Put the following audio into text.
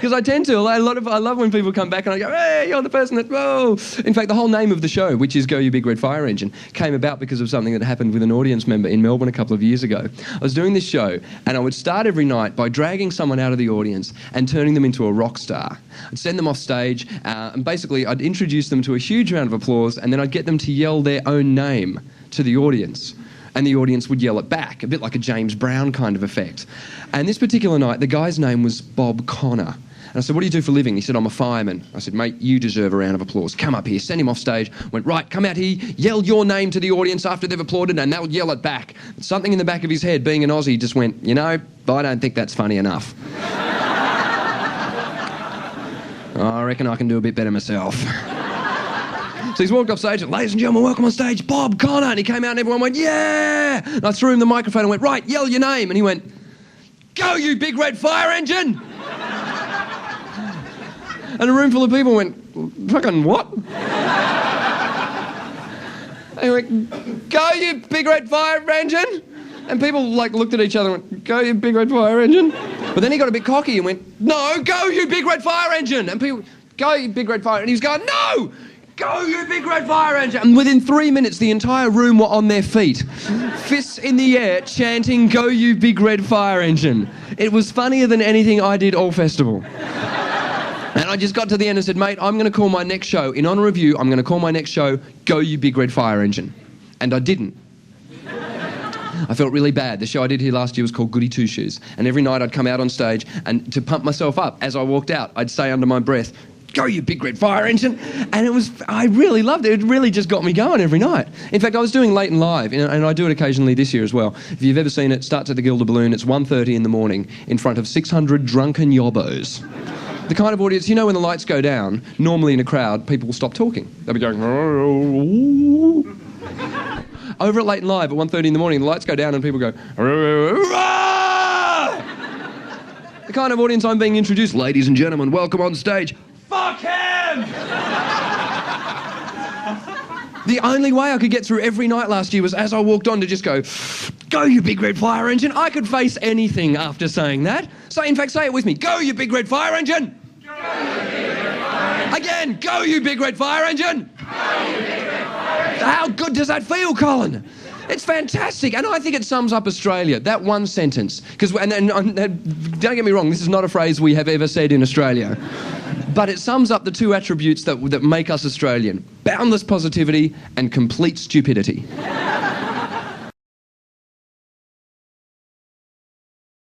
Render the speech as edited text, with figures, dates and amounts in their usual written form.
Because I tend to. I love when people come back and I go, hey, you're the person that, whoa. In fact, the whole name of the show, which is Go You Big Red Fire Engine, came about because of something that happened with an audience member in Melbourne a couple of years ago. I was doing this show and I would start every night by dragging someone out of the audience and turning them into a rock star. I'd send them off stage and basically I'd introduce them to a huge round of applause and then I'd get them to yell their own name to the audience. And the audience would yell it back, a bit like a James Brown kind of effect. And this particular night, the guy's name was Bob Connor. And I said, what do you do for a living? He said, I'm a fireman. I said, mate, you deserve a round of applause. Come up here. Send him off stage. Went, right, come out here, yell your name to the audience after they've applauded, and they'll yell it back. But something in the back of his head, being an Aussie, just went, you know, I don't think that's funny enough. I reckon I can do a bit better myself. So he's walked off stage and, ladies and gentlemen, welcome on stage, Bob Connor. And he came out and everyone went, yeah! And I threw him the microphone and went, right, yell your name. And he went, go, you big red fire engine! And a room full of people went, fucking what? And he went, go, you big red fire engine! And people looked at each other and went, go, you big red fire engine! But then he got a bit cocky and went, no, go, you big red fire engine! And people, go, you big red fire... And he was going, no! Go, you big red fire engine! And within 3 minutes, the entire room were on their feet, fists in the air, chanting, go, you big red fire engine. It was funnier than anything I did all festival. And I just got to the end and said, mate, I'm going to call my next show, in honour of you, I'm going to call my next show, Go, You Big Red Fire Engine. And I didn't. I felt really bad. The show I did here last year was called Goody Two Shoes. And every night I'd come out on stage and to pump myself up, as I walked out, I'd say under my breath, go, you big red fire engine. And I really loved it. It really just got me going every night. In fact, I was doing Late and Live, and I do it occasionally this year as well. If you've ever seen it, it starts at the Gilder Balloon. It's 1:30 in the morning in front of 600 drunken yobbos. The kind of audience, you know, when the lights go down, normally in a crowd, people will stop talking. They'll be going, over at Late and Live at 1:30 in the morning, the lights go down and people go, the kind of audience I'm being introduced, ladies and gentlemen, welcome on stage. Fuck him! The only way I could get through every night last year was as I walked on to just go, go, you big red fire engine. I could face anything after saying that. So, in fact, say it with me. Go, you big red fire engine. Go, you big red fire engine. Again, go, you big red fire engine. Go, you big red fire engine. How good does that feel, Colin? It's fantastic, and I think it sums up Australia, that one sentence. Because, and don't get me wrong, this is not a phrase we have ever said in Australia. But it sums up the two attributes that make us Australian. Boundless positivity and complete stupidity.